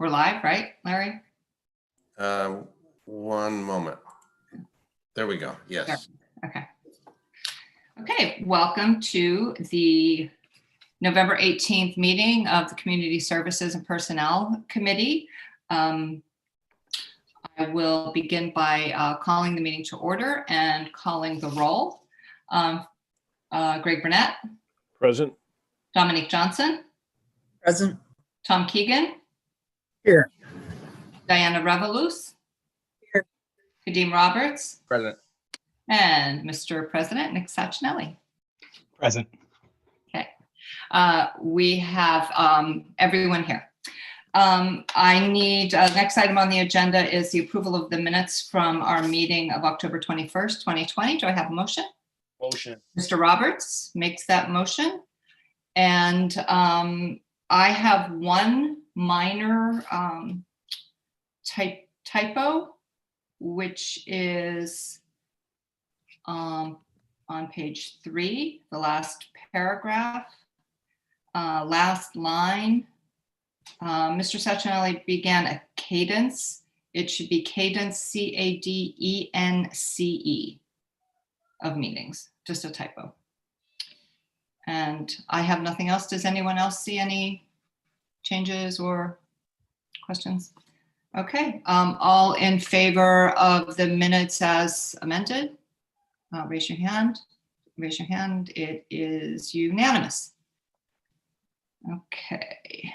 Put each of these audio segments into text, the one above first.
We're live, right, Larry? One moment. There we go. Yes. Okay. Okay, welcome to the November 18th meeting of the Community Services and Personnel Committee. I will begin by calling the meeting to order and calling the roll. Greg Burnett. Present. Dominique Johnson. Present. Tom Keegan. Here. Diana Revolus. Here. Kadeem Roberts. Present. And Mr. President, Nick Sachinelli. Present. Okay. We have everyone here. I need, next item on the agenda is the approval of the minutes from our meeting of October 21st, 2020. Do I have a motion? Motion. Mr. Roberts makes that motion. And I have one minor typo, which is on page 3, the last paragraph, last line. Mr. Sachinelli began a cadence. It should be cadence, C-A-D-E-N-C-E of meetings, just a typo. And I have nothing else. Does anyone else see any changes or questions? Okay, all in favor of the minutes as amended? Raise your hand. Raise your hand. It is unanimous. Okay.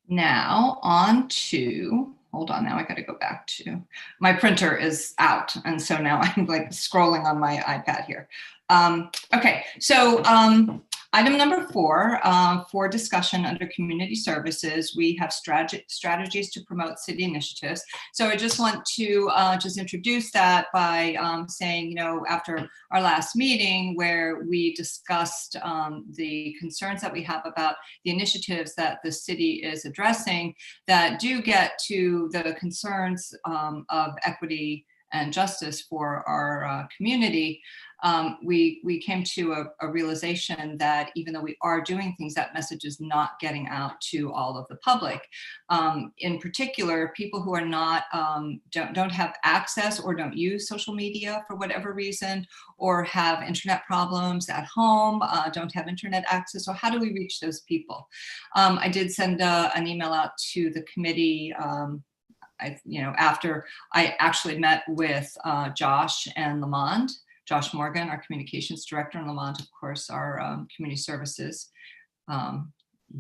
Now on to, hold on, now I got to go back to, my printer is out. And so now I'm like scrolling on my iPad here. Okay, so item number 4, for discussion under community services, we have strategies to promote city initiatives. So I just want to just introduce that by saying, you know, after our last meeting where we discussed the concerns that we have about the initiatives that the city is addressing that do get to the concerns of equity and justice for our community, we came to a realization that even though we are doing things, that message is not getting out to all of the public. In particular, people who are not don't have access or don't use social media for whatever reason, or have internet problems at home, don't have internet access. So how do we reach those people? I did send an email out to the committee. After I actually met with Josh and Lamond, Josh Morgan, our communications director, and Lamont, of course, our community services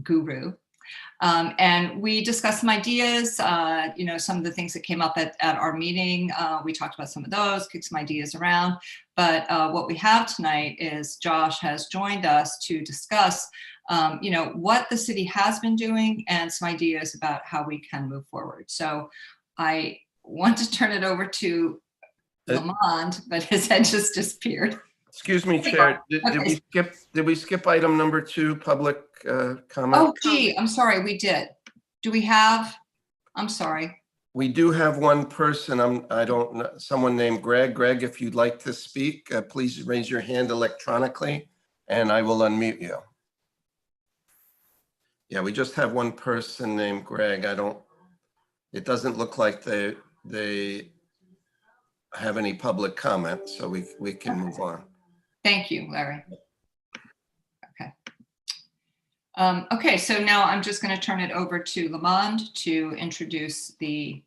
guru. And we discussed some ideas, some of the things that came up at our meeting. We talked about some of those, kicked some ideas around. But what we have tonight is Josh has joined us to discuss what the city has been doing and some ideas about how we can move forward. So I want to turn it over to Lamond, but his head just disappeared. Excuse me, Chair. Did we skip item number 2, public comment? Oh, gee, I'm sorry, we did. Do we have? I'm sorry. We do have one person. I don't know, someone named Greg. Greg, if you'd like to speak, please raise your hand electronically, and I will unmute you. Yeah, we just have one person named Greg. It doesn't look like they have any public comment, so we can move on. Thank you, Larry. Okay. Okay, so now I'm just going to turn it over to Lamond to introduce the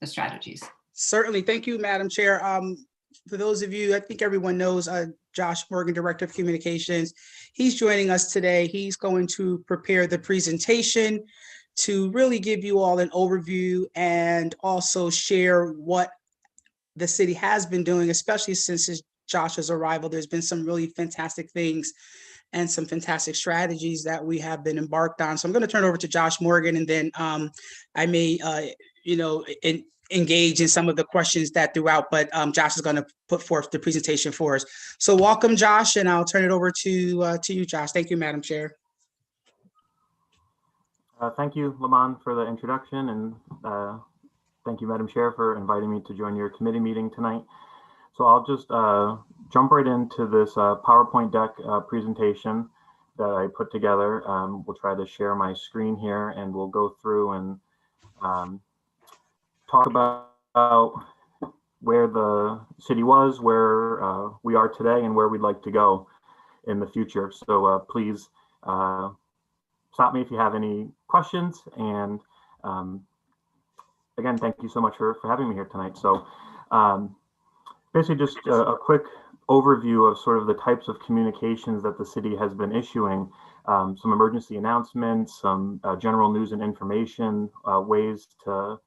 strategies. Certainly. Thank you, Madam Chair. For those of you, I think everyone knows Josh Morgan, Director of Communications. He's joining us today. He's going to prepare the presentation to really give you all an overview and also share what the city has been doing, especially since Josh's arrival. There's been some really fantastic things and some fantastic strategies that we have been embarked on. So I'm going to turn it over to Josh Morgan, and then I may, engage in some of the questions that throughout, but Josh is going to put forth the presentation for us. So welcome, Josh, and I'll turn it over to you, Josh. Thank you, Madam Chair. Thank you, Lamont, for the introduction, and thank you, Madam Chair, for inviting me to join your committee meeting tonight. So I'll just jump right into this PowerPoint deck presentation. that I put together. We'll try to share my screen here, and we'll go through and talk about where the city was, where we are today, and where we'd like to go in the future. So please stop me if you have any questions. And again, thank you so much for having me here tonight. So basically just a quick overview of sort of the types of communications that the city has been issuing, some emergency announcements, some general news and information, ways to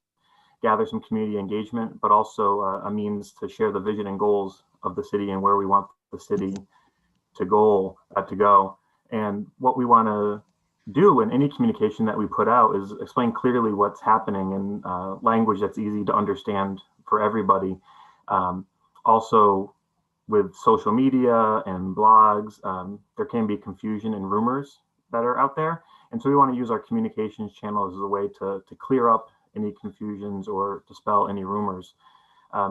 gather some community engagement, but also a means to share the vision and goals of the city and where we want the city to go. And what we want to do in any communication that we put out is explain clearly what's happening in language that's easy to understand for everybody. Also, with social media and blogs, there can be confusion and rumors that are out there. And so we want to use our communications channels as a way to clear up any confusions or dispel any rumors.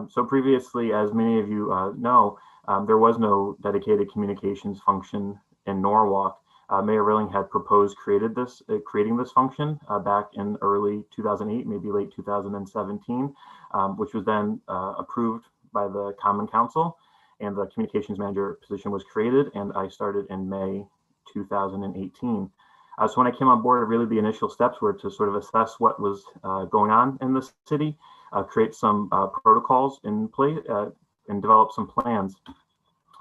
So previously, as many of you know, there was no dedicated communications function in Norwalk. Mayor Rilling had proposed creating this function back in early 2008, maybe late 2017, which was then approved by the Common Council, and the communications manager position was created, and I started in May 2018. So when I came on board, really the initial steps were to sort of assess what was going on in the city, create some protocols in place, and develop some plans.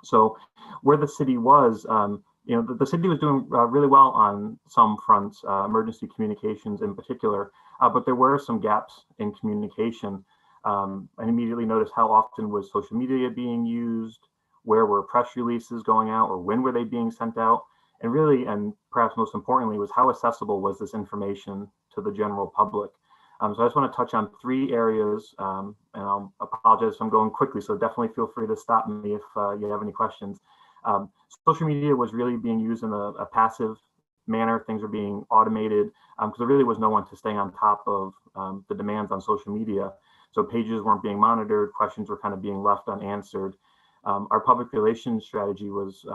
So where the city was, the city was doing really well on some fronts, emergency communications in particular, but there were some gaps in communication. I immediately noticed how often was social media being used, where were press releases going out, or when were they being sent out? And really, and perhaps most importantly, was how accessible was this information to the general public? So I just want to touch on 3 areas, and I'll apologize if I'm going quickly, so definitely feel free to stop me if you have any questions. Social media was really being used in a passive manner. Things were being automated because there really was no one to stay on top of the demands on social media. So pages weren't being monitored, questions were kind of being left unanswered. Our public relations strategy was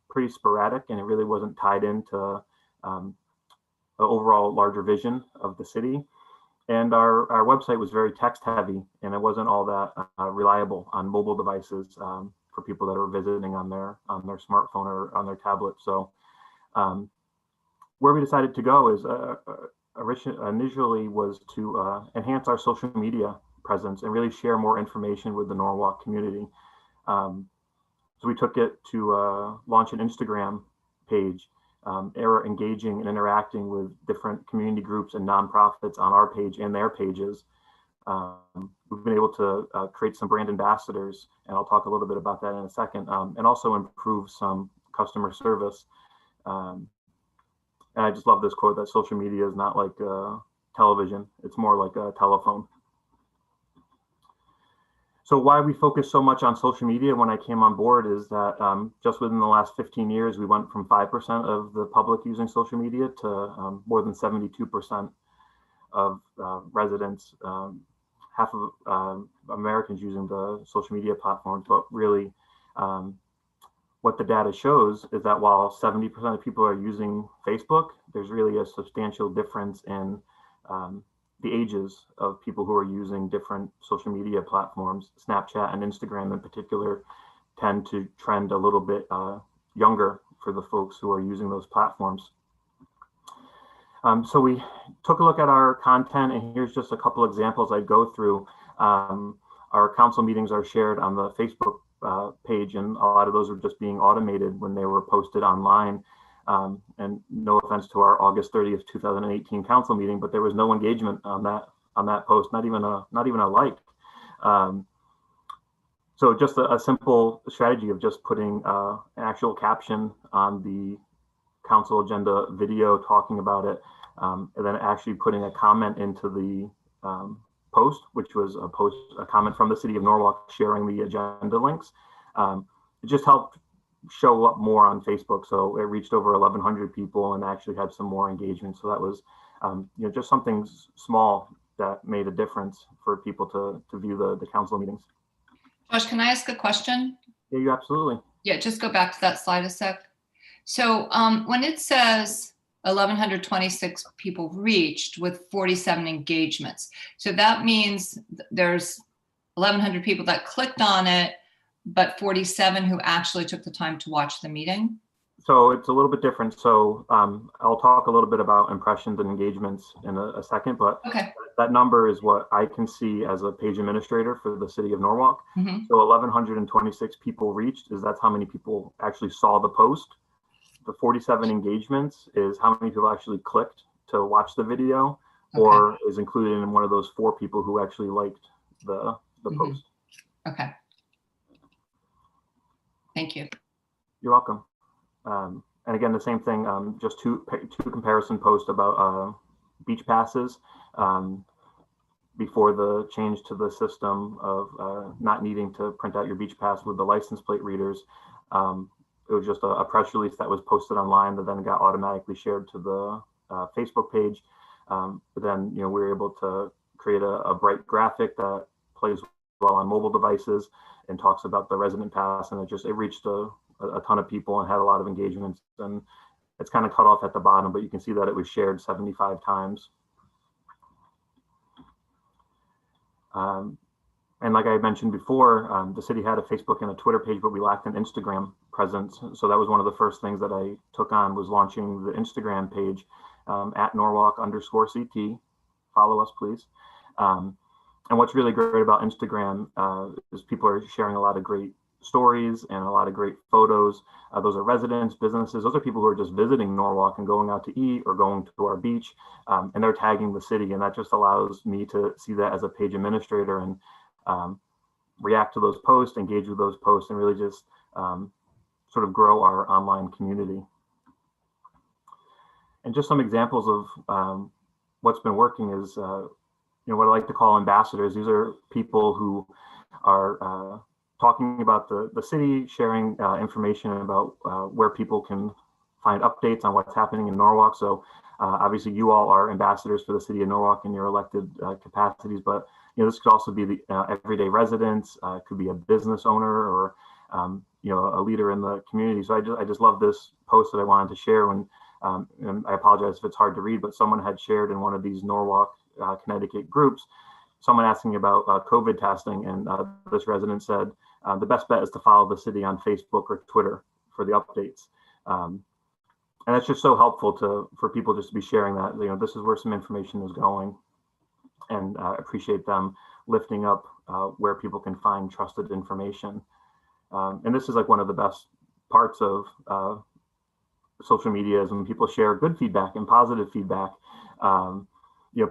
pretty sporadic, and it really wasn't tied into the overall larger vision of the city. And our website was very text heavy, and it wasn't all that reliable on mobile devices for people that are visiting on their smartphone or on their tablet. So where we decided to go is initially was to enhance our social media presence and really share more information with the Norwalk community. So we took it to launch an Instagram page, engaging and interacting with different community groups and nonprofits on our page and their pages. We've been able to create some brand ambassadors, and I'll talk a little bit about that in a second, and also improve some customer service. And I just love this quote that social media is not like television, it's more like a telephone. So why we focus so much on social media when I came on board is that just within the last 15 years, we went from 5% of the public using social media to more than 72% of residents, half of Americans using the social media platforms. But really, what the data shows is that while 70% of people are using Facebook, there's really a substantial difference in the ages of people who are using different social media platforms. Snapchat and Instagram in particular tend to trend a little bit younger for the folks who are using those platforms. So we took a look at our content, and here's just a couple examples I'd go through. Our council meetings are shared on the Facebook page, and a lot of those are just being automated when they were posted online. And no offense to our August 30th, 2018 council meeting, but there was no engagement on that post, not even a like. So just a simple strategy of just putting an actual caption on the council agenda video talking about it, and then actually putting a comment into the post, which was a comment from the city of Norwalk sharing the agenda links. It just helped show up more on Facebook. So it reached over 1,100 people and actually had some more engagement. So that was just something small that made a difference for people to view the council meetings. Josh, can I ask a question? Yeah, you absolutely. Yeah, just go back to that slide a sec. So when it says 1,126 people reached with 47 engagements, so that means there's 1,100 people that clicked on it, but 47 who actually took the time to watch the meeting? So it's a little bit different. So I'll talk a little bit about impressions and engagements in a second, but Okay. that number is what I can see as a page administrator for the city of Norwalk. Mhm. So 1,126 people reached that's how many people actually saw the post. The 47 engagements is how many people actually clicked to watch the video, or is included in one of those 4 people who actually liked the post. Okay. Thank you. You're welcome. And again, the same thing, just two comparison posts about beach passes before the change to the system of not needing to print out your beach pass with the license plate readers. It was just a press release that was posted online that then got automatically shared to the Facebook page. But then, we were able to create a bright graphic that plays well on mobile devices and talks about the resident pass, and it reached a ton of people and had a lot of engagements. And it's kind of cut off at the bottom, but you can see that it was shared 75 times. And like I mentioned before, the city had a Facebook and a Twitter page, but we lacked an Instagram presence. So that was one of the first things that I took on, was launching the Instagram page at Norwalk_CT. Follow us, please. And what's really great about Instagram is people are sharing a lot of great stories and a lot of great photos. Those are residents, businesses. Those are people who are just visiting Norwalk and going out to eat or going to our beach, and they're tagging the city. And that just allows me to see that as a page administrator and react to those posts, engage with those posts, and really just sort of grow our online community. And just some examples of what's been working is what I like to call ambassadors. These are people who are talking about the city, sharing information about where people can find updates on what's happening in Norwalk. So obviously you all are ambassadors for the city of Norwalk in your elected capacities, but this could also be the everyday residents, could be a business owner, or a leader in the community. So I just love this post that I wanted to share. And I apologize if it's hard to read, but someone had shared in one of these Norwalk, Connecticut groups, someone asking about COVID testing, and this resident said, the best bet is to follow the city on Facebook or Twitter for the updates. And that's just so helpful for people just to be sharing that, this is where some information is going, and appreciate them lifting up where people can find trusted information. And this is like one of the best parts of social media, is when people share good feedback and positive feedback.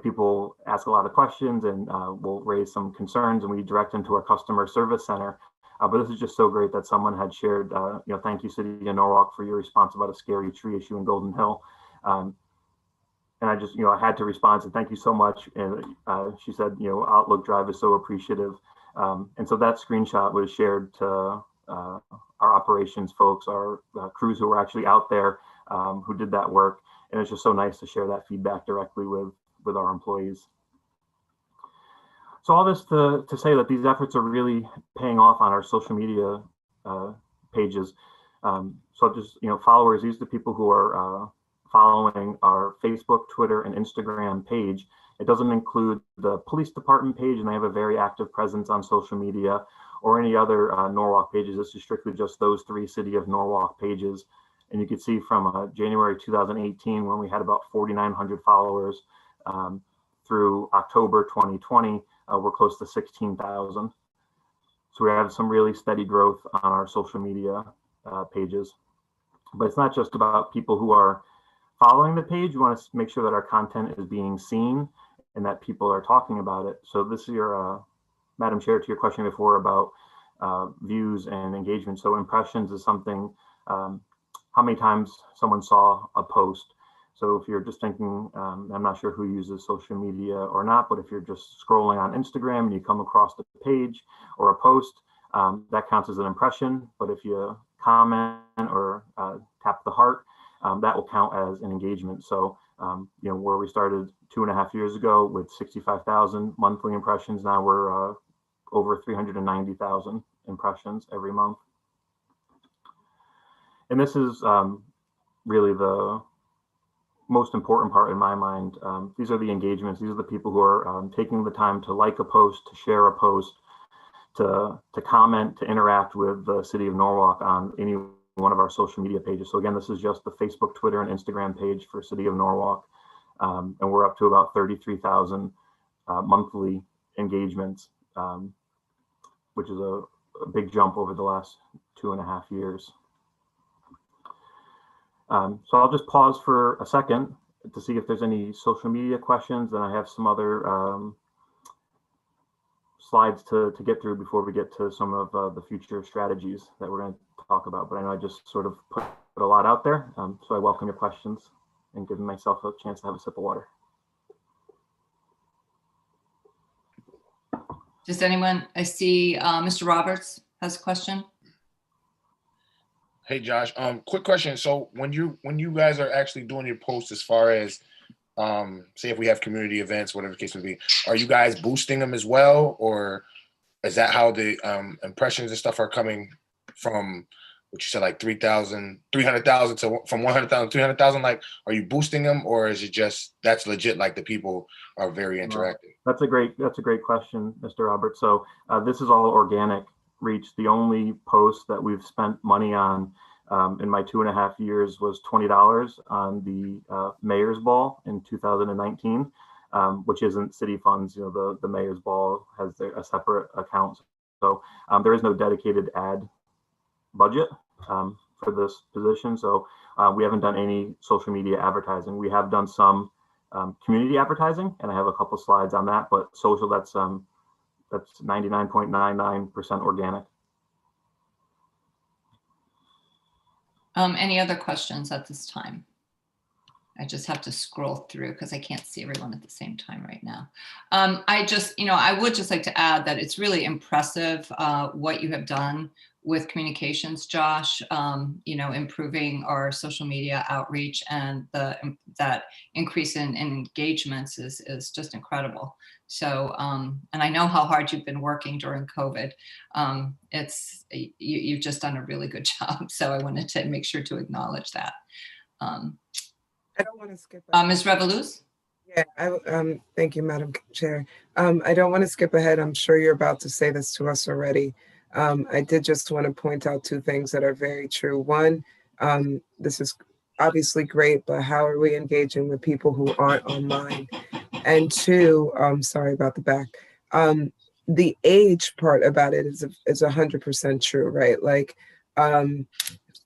People ask a lot of questions and we'll raise some concerns, and we direct them to our customer service center. But this is just so great that someone had shared, thank you, City of Norwalk, for your response about a scary tree issue in Golden Hill. And I just, I had to respond and thank you so much. And she said, Outlook Drive is so appreciative. And so that screenshot was shared to our operations folks, our crews who were actually out there, who did that work. And it's just so nice to share that feedback directly with our employees. So all this to say that these efforts are really paying off on our social media pages. So just, followers, these are the people who are following our Facebook, Twitter, and Instagram page. It doesn't include the police department page, and they have a very active presence on social media, or any other Norwalk pages. This is strictly just those 3 City of Norwalk pages. And you can see from January 2018, when we had about 4,900 followers, through October 2020, we're close to 16,000. So we have some really steady growth on our social media pages. But it's not just about people who are following the page. We want to make sure that our content is being seen and that people are talking about it. So this is your, Madam Chair, to your question before about views and engagement. So impressions is something, how many times someone saw a post. So if you're just thinking, I'm not sure who uses social media or not, but if you're just scrolling on Instagram and you come across the page or a post, that counts as an impression. But if you comment or tap the heart, that will count as an engagement. So, where we started 2.5 years ago with 65,000 monthly impressions, now we're over 390,000 impressions every month. And this is really the most important part in my mind. These are the engagements. These are the people who are taking the time to like a post, to share a post, to comment, to interact with the city of Norwalk on any one of our social media pages. So again, this is just the Facebook, Twitter, and Instagram page for City of Norwalk. And we're up to about 33,000 monthly engagements, which is a big jump over the last 2.5 years. So I'll just pause for a second to see if there's any social media questions, and I have some other slides to get through before we get to some of the future strategies that we're going to talk about. But I know I just sort of put a lot out there, so I welcome your questions and giving myself a chance to have a sip of water. Does anyone, I see Mr. Roberts has a question. Hey, Josh, quick question. So when you guys are actually doing your posts, as far as say if we have community events, whatever the case may be, are you guys boosting them as well? Or is that how the impressions and stuff are coming from what you said, like 300,000 to from 100,000 to 300,000? Like, are you boosting them, or is it just that's legit? Like the people are very interactive. That's a great question, Mr. Robert. So this is all organic reach. The only post that we've spent money on in my 2.5 years was $20 on the Mayor's Ball in 2019, which isn't city funds. You know, the Mayor's Ball has a separate account. So there is no dedicated ad budget for this position. So we haven't done any social media advertising. We have done some community advertising, and I have a couple slides on that, but social, that's 99.99% organic. Any other questions at this time? I just have to scroll through because I can't see everyone at the same time right now. I just, I would just like to add that it's really impressive what you have done with communications, Josh, improving our social media outreach, and that increase in engagements is just incredible. So, and I know how hard you've been working during COVID. You've just done a really good job. So I wanted to make sure to acknowledge that. I don't want to skip. Ms. Revoluz? Yeah, thank you, Madam Chair. I don't want to skip ahead. I'm sure you're about to say this to us already. I did just want to point out 2 things that are very true. One, this is obviously great, but how are we engaging with people who aren't online? And 2, sorry about the back. The age part about it is 100% true, right? Like,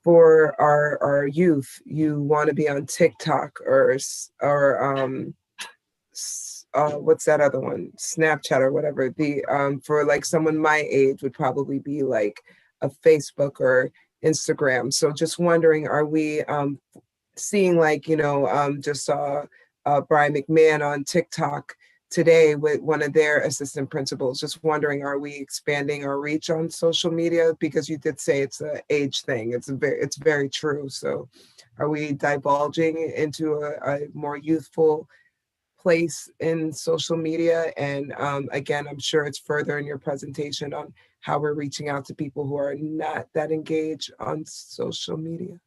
for our youth, you want to be on TikTok or what's that other one? Snapchat or whatever. For like someone my age would probably be like a Facebook or Instagram. So just wondering, are we seeing, like, just saw Brian McMahon on TikTok today with one of their assistant principals. Just wondering, are we expanding our reach on social media? Because you did say it's an age thing. It's very true. So are we divulging into a more youthful place in social media? And again, I'm sure it's further in your presentation on how we're reaching out to people who are not that engaged on social media.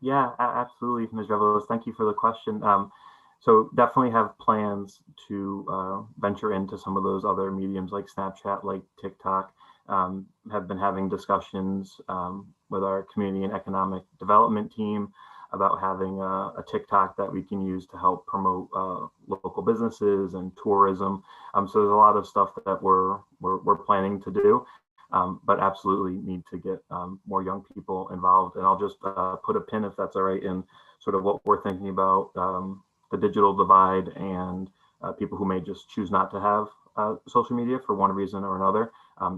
Yeah, absolutely, Ms. Revelos. Thank you for the question. So definitely have plans to venture into some of those other mediums like Snapchat, like TikTok. Have been having discussions with our community and economic development team about having a TikTok that we can use to help promote local businesses and tourism. So there's a lot of stuff that we're planning to do, but absolutely need to get more young people involved. And I'll just put a pin, if that's all right, in sort of what we're thinking about the digital divide and people who may just choose not to have social media for one reason or another.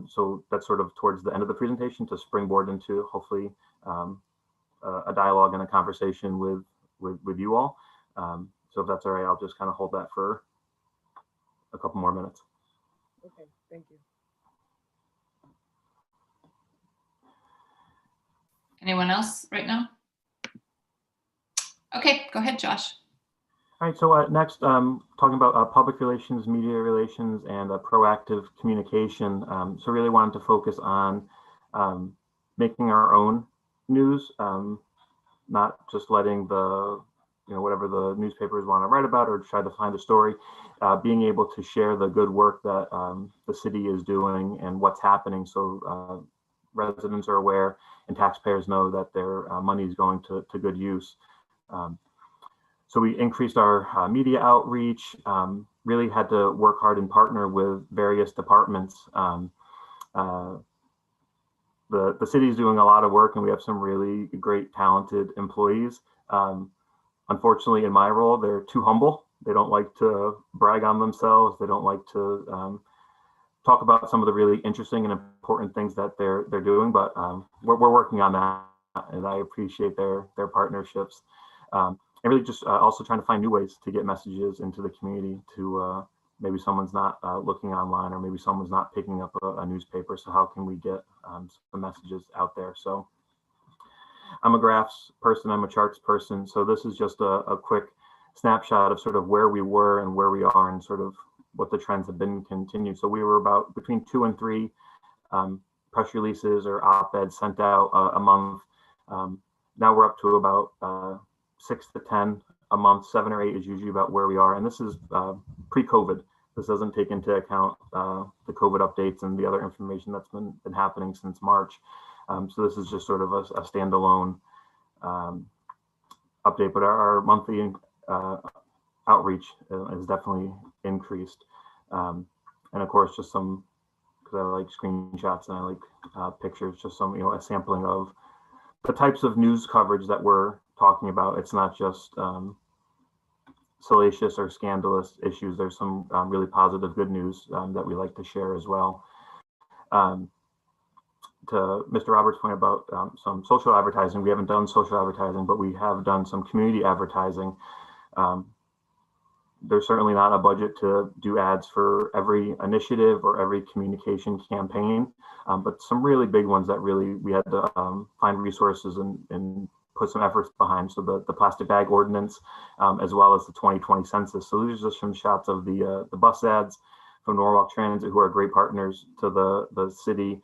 So that's sort of towards the end of the presentation to springboard into hopefully a dialogue and a conversation with you all. So if that's all right, I'll just kind of hold that for a couple more minutes. Okay, thank you. Anyone else right now? Okay, go ahead, Josh. All right, so next, talking about public relations, media relations, and proactive communication. So really wanted to focus on making our own news. not just letting the, whatever the newspapers want to write about or try to find a story, being able to share the good work that the city is doing and what's happening, so residents are aware and taxpayers know that their money is going to good use. So we increased our media outreach, really had to work hard and partner with various departments. The city is doing a lot of work and we have some really great, talented employees. Unfortunately, in my role, they're too humble. They don't like to brag on themselves. They don't like to talk about some of the really interesting and important things that they're doing, but we're working on that, and I appreciate their partnerships. And really just also trying to find new ways to get messages into the community to maybe someone's not looking online, or maybe someone's not picking up a newspaper. So how can we get some messages out there? So I'm a graphs person, I'm a charts person. So this is just a quick snapshot of sort of where we were and where we are and sort of what the trends have been continued. So we were about between 2 and 3 press releases or op-eds sent out a month. Now we're up to about 6 to 10 a month. 7 or 8 is usually about where we are. And this is pre-COVID. This doesn't take into account the COVID updates and the other information that's been happening since March. So this is just sort of a standalone update, but our monthly outreach is definitely increased. And of course, just some, because I like screenshots and I like pictures, just some, a sampling of the types of news coverage that we're talking about. It's not just salacious or scandalous issues. There's some really positive, good news that we like to share as well. To Mr. Roberts' point about some social advertising, we haven't done social advertising, but we have done some community advertising. There's certainly not a budget to do ads for every initiative or every communication campaign, but some really big ones that really we had to find resources and put some efforts behind. So the plastic bag ordinance, as well as the 2020 census. So these are just some shots of the bus ads from Norwalk Transit, who are great partners to the city.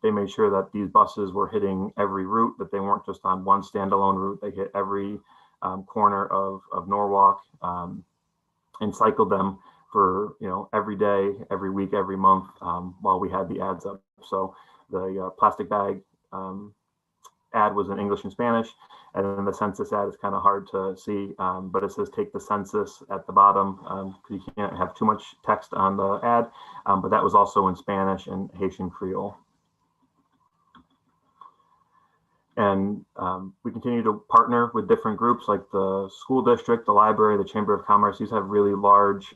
They made sure that these buses were hitting every route, that they weren't just on one standalone route. They hit every corner of Norwalk and cycled them for every day, every week, every month while we had the ads up. So the plastic bag ad was in English and Spanish, and then the census ad is kind of hard to see, but it says take the census at the bottom because you can't have too much text on the ad, but that was also in Spanish and Haitian Creole. And we continue to partner with different groups like the school district, the library, the Chamber of Commerce. These have really large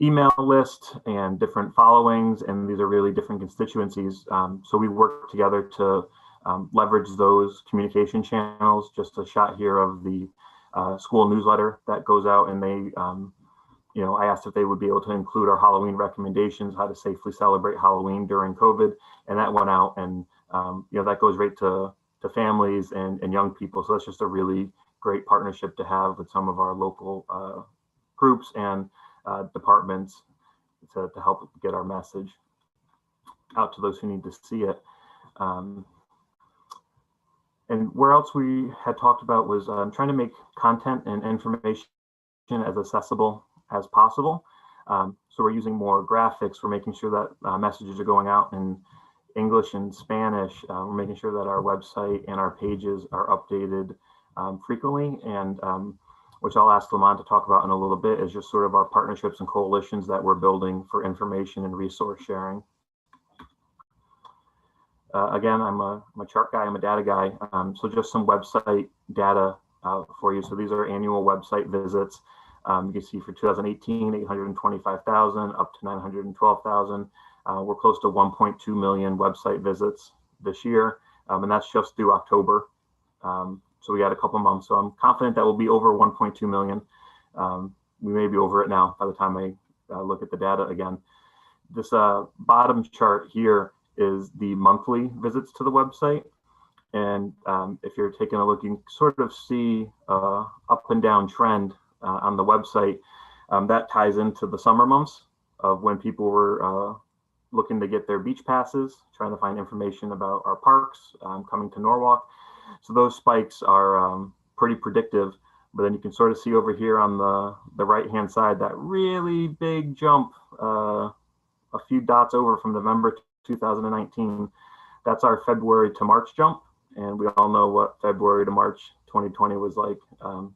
email lists and different followings, and these are really different constituencies. So we work together to leverage those communication channels. Just a shot here of the school newsletter that goes out, and they, I asked if they would be able to include our Halloween recommendations, how to safely celebrate Halloween during COVID, and that went out, and that goes right to families and young people. So that's just a really great partnership to have with some of our local groups and departments to help get our message out to those who need to see it. And where else we had talked about was trying to make content and information as accessible as possible. So we're using more graphics. We're making sure that messages are going out in English and Spanish. We're making sure that our website and our pages are updated frequently, and which I'll ask Lamont to talk about in a little bit, is just sort of our partnerships and coalitions that we're building for information and resource sharing. Again, I'm a chart guy, I'm a data guy. So just some website data for you. So these are annual website visits. You can see for 2018, 825,000 up to 912,000. We're close to 1.2 million website visits this year, and that's just through October. So we got a couple months, so I'm confident that we'll be over 1.2 million. We may be over it now by the time I look at the data again. This bottom chart here is the monthly visits to the website. And if you're taking a look, you can sort of see up and down trend on the website. That ties into the summer months of when people were looking to get their beach passes, trying to find information about our parks, coming to Norwalk. So those spikes are pretty predictive. But then you can sort of see over here on the right-hand side that really big jump, a few dots over from November 2019. That's our February to March jump. And we all know what February to March 2020 was like.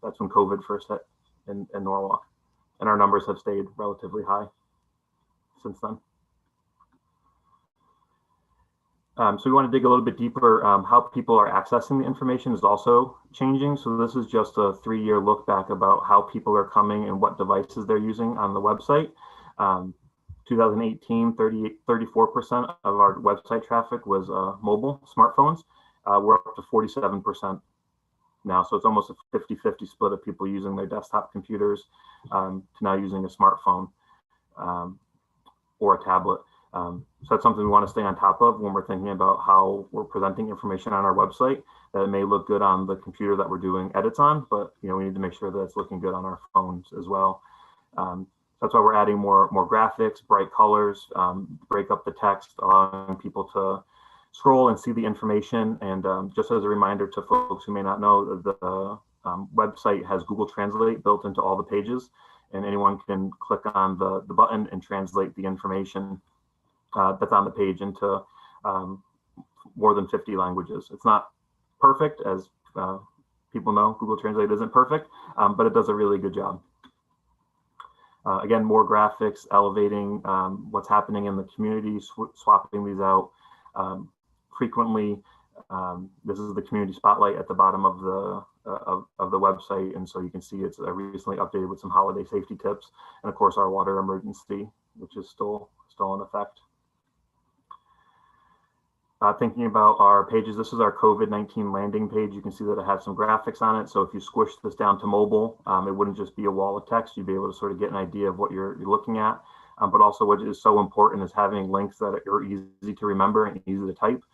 That's when COVID first hit in Norwalk. And our numbers have stayed relatively high since then. So we want to dig a little bit deeper. How people are accessing the information is also changing. So this is just a 3-year look back about how people are coming and what devices they're using on the website. 2018, 34% of our website traffic was mobile smartphones. We're up to 47% now. So it's almost a 50-50 split of people using their desktop computers to now using a smartphone or a tablet. So that's something we want to stay on top of when we're thinking about how we're presenting information on our website. That it may look good on the computer that we're doing edits on, but we need to make sure that it's looking good on our phones as well. That's why we're adding more graphics, bright colors, break up the text, allowing people to scroll and see the information. And just as a reminder to folks who may not know, the website has Google Translate built into all the pages, and anyone can click on the button and translate the information that's on the page into more than 50 languages. It's not perfect, as people know. Google Translate isn't perfect, but it does a really good job. Again, more graphics, elevating what's happening in the community, swapping these out frequently. This is the community spotlight at the bottom of the website, and so you can see it's recently updated with some holiday safety tips, and of course our water emergency, which is still in effect. Thinking about our pages, this is our COVID-19 landing page. You can see that it has some graphics on it. So if you squish this down to mobile, it wouldn't just be a wall of text. You'd be able to sort of get an idea of what you're looking at. But also what is so important is having links that are easy to remember and easy to type.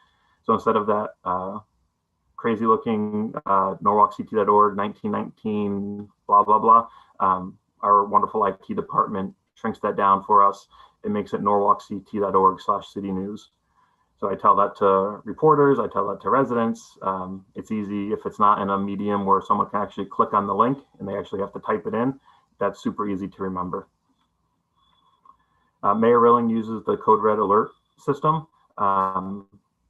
So instead of that crazy looking norwalkct.org 1919 blah, blah, blah, our wonderful IT department shrinks that down for us. It makes it norwalkct.org/city news. So I tell that to reporters, I tell that to residents. It's easy if it's not in a medium where someone can actually click on the link and they actually have to type it in. That's super easy to remember. Mayor Rilling uses the Code Red alert system.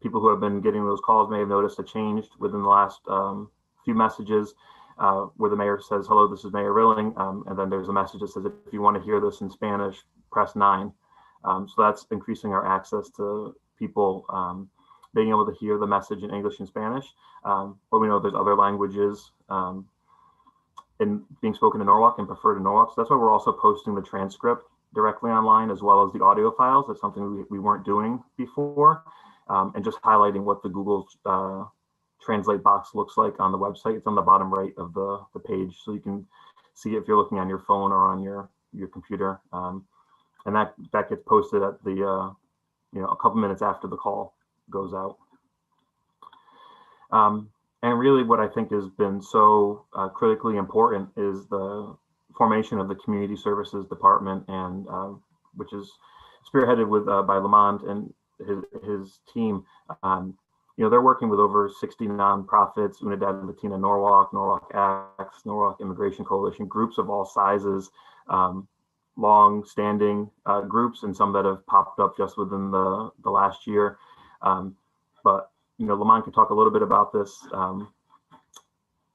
People who have been getting those calls may have noticed a change within the last few messages where the mayor says, "Hello, this is Mayor Rilling," and then there's a message that says, "If you want to hear this in Spanish, press 9." So that's increasing our access to people being able to hear the message in English and Spanish. But we know there's other languages in being spoken in Norwalk and preferred in Norwalk. So that's why we're also posting the transcript directly online, as well as the audio files. That's something we weren't doing before. And just highlighting what the Google Translate box looks like on the website. It's on the bottom right of the page. So you can see if you're looking on your phone or on your computer. And that gets posted at the a couple minutes after the call goes out. And really what I think has been so critically important is the formation of the Community Services Department, and which is spearheaded by Lamont and his team. They're working with over 60 nonprofits, Unidad Latina Norwalk, Norwalk Acts, Norwalk Immigration Coalition, groups of all sizes, long-standing groups, and some that have popped up just within the last year. But Lamont can talk a little bit about this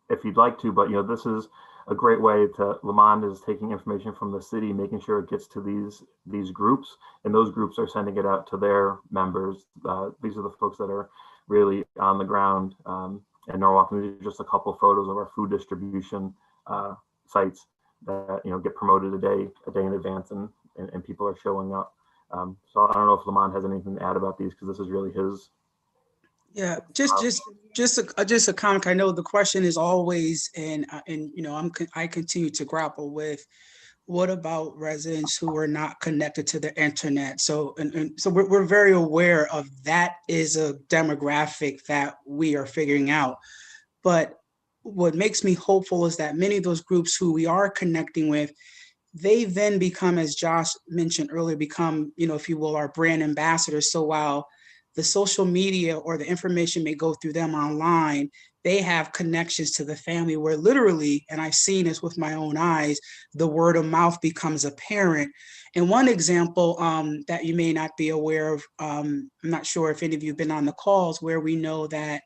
if you'd like to. But this is a great way to. Lamont is taking information from the city, making sure it gets to these groups, and those groups are sending it out to their members. These are the folks that are really on the ground in Norwalk. And these are just a couple photos of our food distribution sites that get promoted a day in advance, and people are showing up. So I don't know if Lamont has anything to add about these, because this is really his. Yeah, just a comment. I know the question is always, and I continue to grapple with, what about residents who are not connected to the internet? So so we're very aware of that is a demographic that we are figuring out. But what makes me hopeful is that many of those groups who we are connecting with, they then become, as Josh mentioned earlier, become, if you will, our brand ambassadors. So while the social media or the information may go through them online, they have connections to the family where literally, and I've seen this with my own eyes, the word of mouth becomes apparent. And one example that you may not be aware of, I'm not sure if any of you have been on the calls where we know that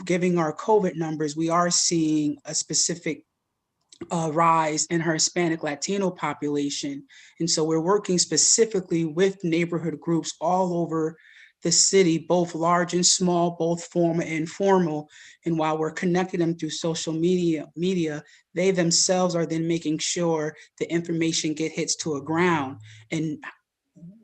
giving our COVID numbers, we are seeing a specific rise in her Hispanic Latino population. And so we're working specifically with neighborhood groups all over the city, both large and small, both formal and informal. And while we're connecting them through social media, they themselves are then making sure the information hits to a ground. And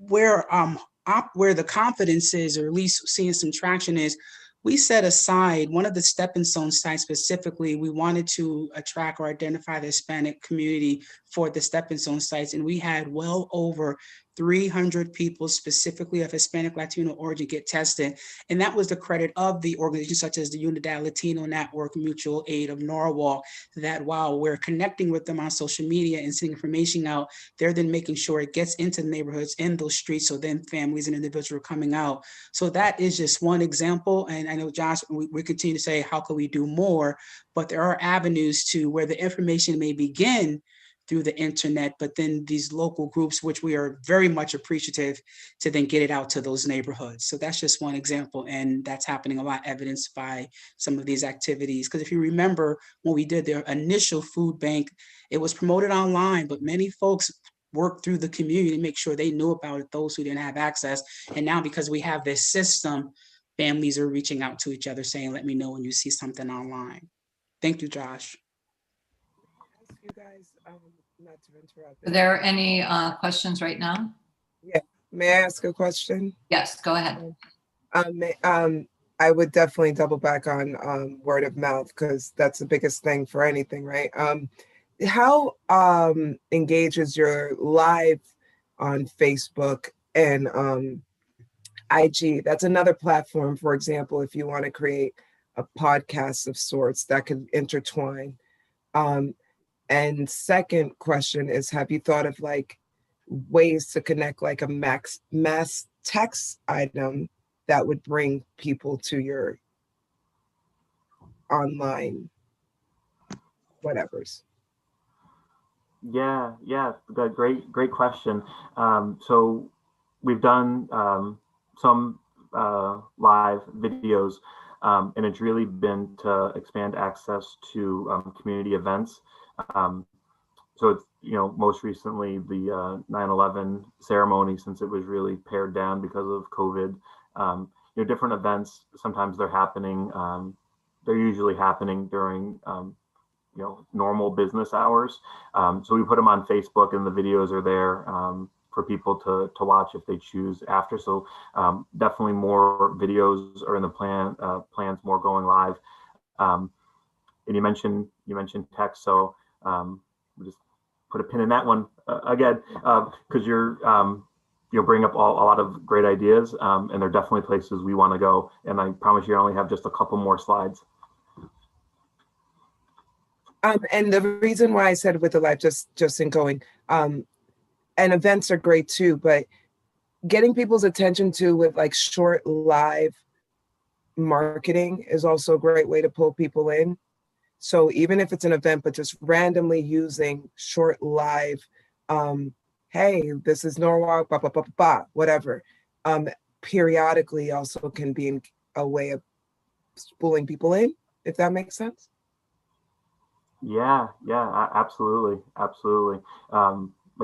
where the confidence is, or at least seeing some traction is, we set aside one of the stepping stone sites specifically. We wanted to attract or identify the Hispanic community for the stepping stone sites. And we had well over 300 people specifically of Hispanic Latino origin get tested. And that was the credit of the organizations such as the Unidad Latino Network, Mutual Aid of Norwalk, that while we're connecting with them on social media and sending information out, they're then making sure it gets into the neighborhoods in those streets. So then families and individuals are coming out. So that is just one example. And I know, Josh, we continue to say, how can we do more? But there are avenues to where the information may begin through the internet, but then these local groups, which we are very much appreciative to then get it out to those neighborhoods. So that's just one example. And that's happening a lot, evidenced by some of these activities. Because if you remember when we did the initial food bank, it was promoted online, but many folks worked through the community to make sure they knew about it, those who didn't have access. And now because we have this system, families are reaching out to each other saying, let me know when you see something online. Thank you, Josh. You guys, not to interrupt. Are there any questions right now? Yeah, may I ask a question? Yes, go ahead. I would definitely double back on word of mouth because that's the biggest thing for anything, right? How engages your live on Facebook and IG? That's another platform, for example, if you want to create a podcast of sorts that could intertwine. And second question is, have you thought of like ways to connect like a mass text item that would bring people to your online whatevers? Yeah, great question. So we've done some live videos, and it's really been to expand access to community events. So it's, most recently the 9/11 ceremony, since it was really pared down because of COVID. Different events, sometimes they're happening, they're usually happening during normal business hours. So we put them on Facebook, and the videos are there for people to watch if they choose after. So definitely more videos are in the plans, more going live. And you mentioned text, so we'll just put a pin in that one again, because you'll bring up a lot of great ideas, and they're definitely places we want to go. And I promise you, I only have just a couple more slides. And the reason why I said with the live, just in going, and events are great too, but getting people's attention to with like short live marketing is also a great way to pull people in. So even if it's an event, but just randomly using short live, hey, this is Norwalk, blah, blah, blah, blah, blah, whatever, periodically also can be a way of pulling people in, if that makes sense. Yeah, absolutely. Like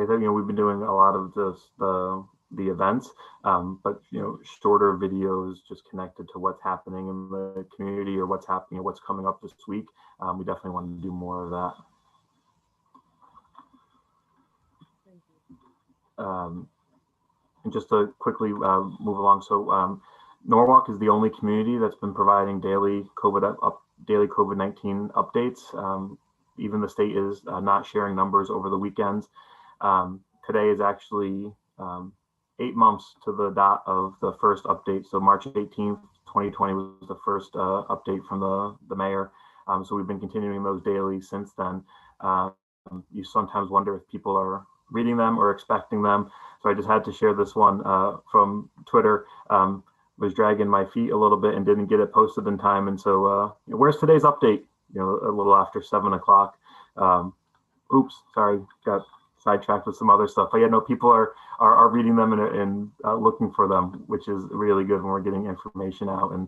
I said, we've been doing a lot of the events, but shorter videos just connected to what's happening in the community or what's happening, what's coming up this week. We definitely want to do more of that. And just to quickly move along, so Norwalk is the only community that's been providing daily COVID-19 updates. Even the state is not sharing numbers over the weekends. Today is actually 8 months to the dot of the first update. So March 18th, 2020 was the first update from the mayor. So we've been continuing those daily since then. You sometimes wonder if people are reading them or expecting them. So I just had to share this one from Twitter. Was dragging my feet a little bit and didn't get it posted in time. And so where's today's update? A little after 7 o'clock. Oops, sorry, got sidetracked with some other stuff. But yeah, no, people are reading them and looking for them, which is really good when we're getting information out. And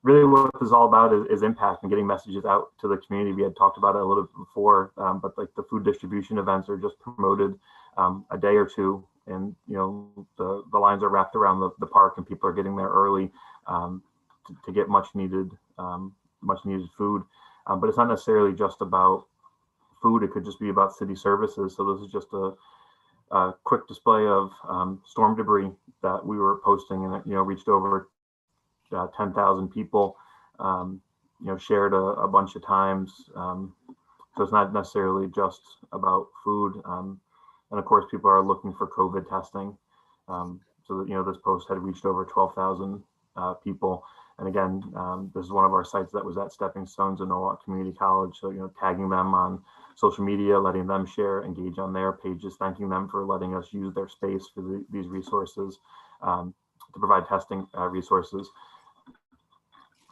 really what this is all about is impact and getting messages out to the community. We had talked about it a little bit before, but like the food distribution events are just promoted a day or two, and the lines are wrapped around the park, and people are getting there early to get much needed food. But it's not necessarily just about food. It could just be about city services. So this is just a quick display of storm debris that we were posting, and it reached over 10,000 people, shared a bunch of times. So it's not necessarily just about food. And of course, people are looking for COVID testing. So that, this post had reached over 12,000 people. And again, this is one of our sites that was at Stepping Stones in Norwalk Community College. So, tagging them on social media, letting them share, engage on their pages, thanking them for letting us use their space for these resources to provide testing resources.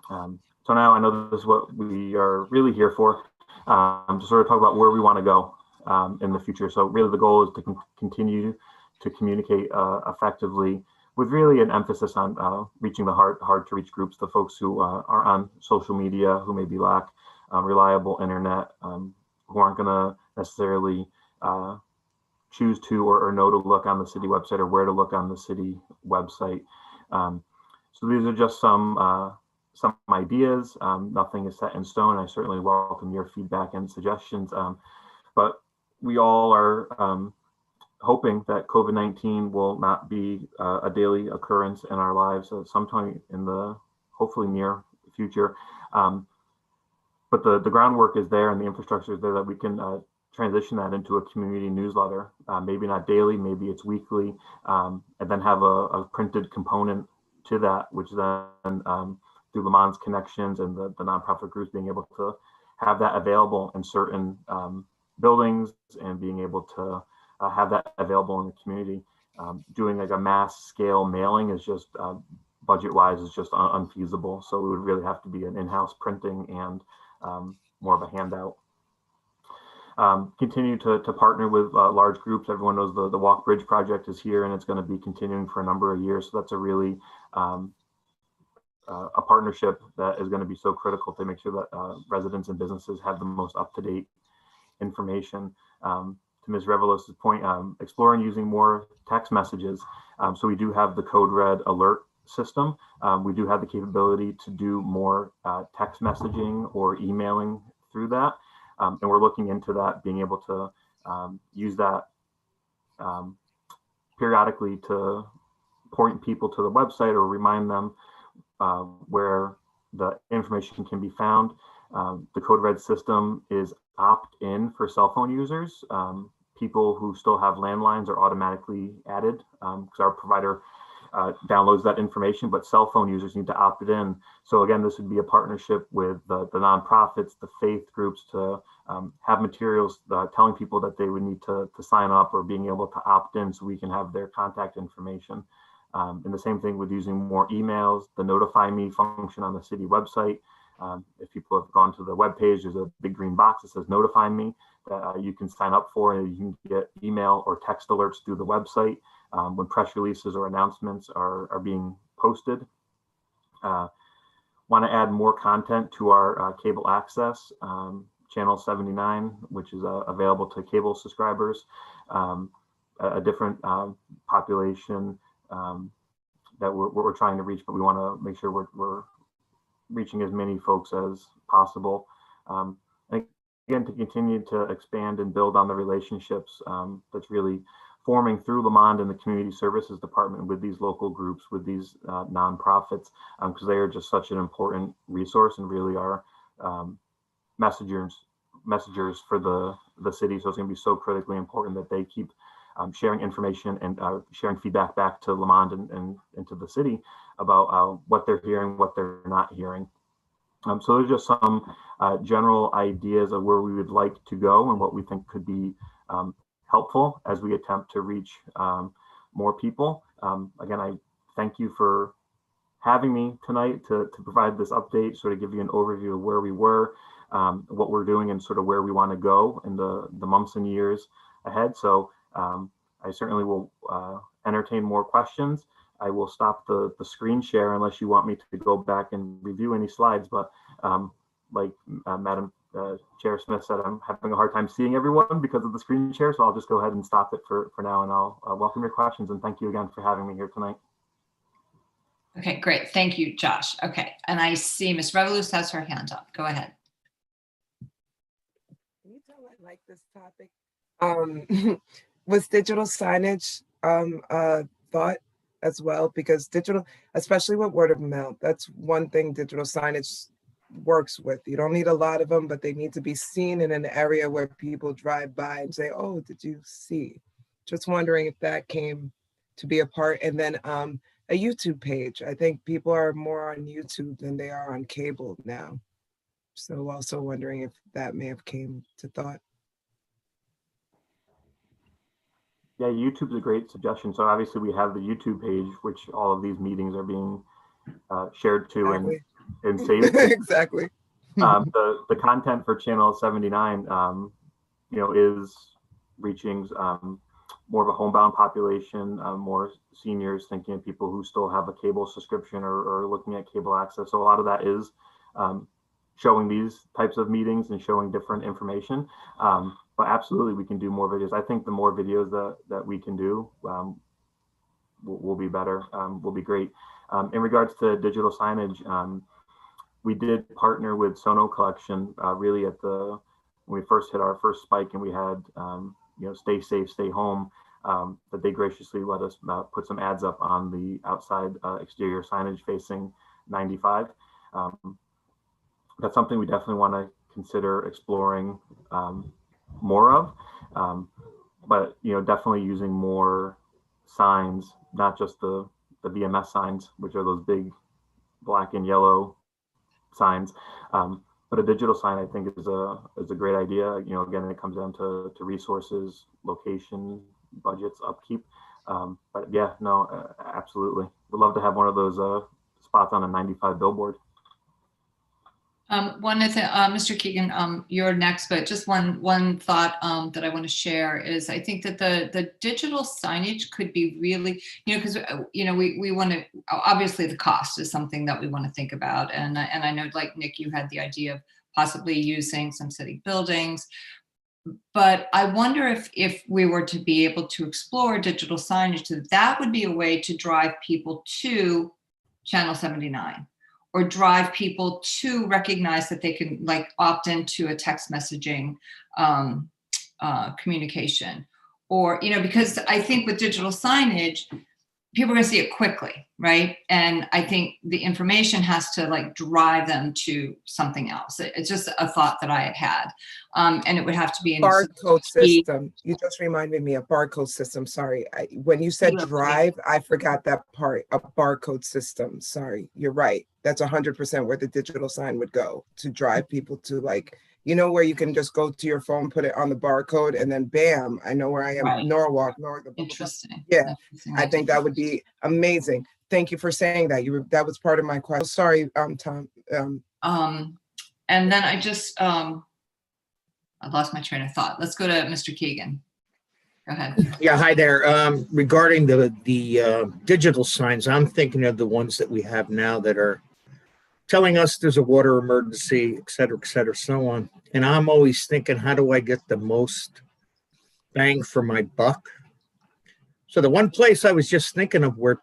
So now I know this is what we are really here for, to sort of talk about where we want to go in the future. So really the goal is to continue to communicate effectively, with really an emphasis on reaching the hard to reach groups, the folks who are on social media, who maybe lack reliable internet, who aren't going to necessarily choose to or know to look on the city website or where to look on the city website. So these are just some ideas. Nothing is set in stone. I certainly welcome your feedback and suggestions. But we all are hoping that COVID-19 will not be a daily occurrence in our lives at some time in the hopefully near future. But the groundwork is there and the infrastructure is there that we can transition that into a community newsletter, maybe not daily, maybe it's weekly, and then have a printed component to that, which then through Le Mans connections and the nonprofit groups being able to have that available in certain buildings and being able to have that available in the community. Doing like a mass scale mailing is just budget wise is just unfeasible. So it would really have to be an in-house printing and more of a handout. Continue to partner with large groups. Everyone knows the Walk Bridge project is here and it's going to be continuing for a number of years. So that's a really a partnership that is going to be so critical to make sure that residents and businesses have the most up-to-date information. To Ms. Revelos' point, exploring using more text messages. So we do have the Code Red alert system. We do have the capability to do more text messaging or emailing through that. And we're looking into that, being able to use that periodically to point people to the website or remind them where the information can be found. The Code Red system is opt-in for cell phone users. People who still have landlines are automatically added because our provider downloads that information, but cell phone users need to opt it in. So again, this would be a partnership with the nonprofits, the faith groups to have materials telling people that they would need to sign up or being able to opt in so we can have their contact information. And the same thing with using more emails, the notify me function on the city website. If people have gone to the webpage, there's a big green box that says notify me that you can sign up for, and you can get email or text alerts through the website when press releases or announcements are being posted. Want to add more content to our cable access, channel 79, which is available to cable subscribers, a different population that we're trying to reach, but we want to make sure we're reaching as many folks as possible. And again, to continue to expand and build on the relationships that's really forming through Le Mans and the Community Services Department with these local groups, with these nonprofits, because they are just such an important resource and really are messengers for the city. So it's going to be so critically important that they keep sharing information and sharing feedback back to Le Mans and to the city about what they're hearing, what they're not hearing. So there's just some general ideas of where we would like to go and what we think could be helpful as we attempt to reach more people. Again, I thank you for having me tonight to provide this update, sort of give you an overview of where we were, what we're doing, and sort of where we want to go in the months and years ahead. So I certainly will entertain more questions. I will stop the screen share unless you want me to go back and review any slides, but like Madam Chair Smith said, I'm having a hard time seeing everyone because of the screen share, so I'll just go ahead and stop it for now, and I'll welcome your questions, and thank you again for having me here tonight. Okay, great. Thank you, Josh. Okay, and I see Ms. Revolus has her hand up. Go ahead. Can you tell I like this topic? Was digital signage thought as well? Because digital, especially with word of mouth, that's one thing digital signage works with. You don't need a lot of them, but they need to be seen in an area where people drive by and say, oh, did you see? Just wondering if that came to be a part. And then a YouTube page. I think people are more on YouTube than they are on cable now. So also wondering if that may have came to thought. Yeah, YouTube's a great suggestion. So obviously we have the YouTube page, which all of these meetings are being shared to and saved. Exactly. The content for Channel 79, is reaching more of a homebound population, more seniors, thinking of people who still have a cable subscription or looking at cable access. So a lot of that is showing these types of meetings and showing different information. But absolutely, we can do more videos. I think the more videos that we can do will be better, will be great. In regards to digital signage, we did partner with Sono Collection really when we first hit our first spike, and we had stay safe, stay home, that they graciously let us put some ads up on the outside exterior signage facing 95. That's something we definitely want to consider exploring more of, but definitely using more signs, not just the VMS signs, which are those big black and yellow signs, but a digital sign I think is a great idea. Again, it comes down to resources, location, budgets, upkeep. But yeah, no, absolutely, would love to have one of those spots on a 95 billboard. One is Mr. Keegan, you're next, but just one thought that I want to share is I think that the digital signage could be really, because we want to, obviously the cost is something that we want to think about, and I know, like Nick, you had the idea of possibly using some city buildings, but I wonder if we were to be able to explore digital signage, that would be a way to drive people to Channel 79. Or drive people to recognize that they can opt into a text messaging communication, or because I think with digital signage, people are going to see it quickly, right? And I think the information has to drive them to something else. It's just a thought that I had, and it would have to be in barcode system. You just reminded me of barcode system. Sorry, when you said drive, I forgot that part. A barcode system. Sorry, you're right. That's 100% where the digital sign would go, to drive people to where you can just go to your phone, put it on the barcode, and then bam, I know where I am. Right. Norwalk. Interesting. Yeah, I think that would be amazing. Thank you for saying that. That was part of my question. Sorry, Tom. And then I just I lost my train of thought. Let's go to Mr. Keegan. Go ahead. Yeah, hi there. Regarding the digital signs, I'm thinking of the ones that we have now that are telling us there's a water emergency, et cetera, so on. And I'm always thinking, how do I get the most bang for my buck? So the one place I was just thinking of where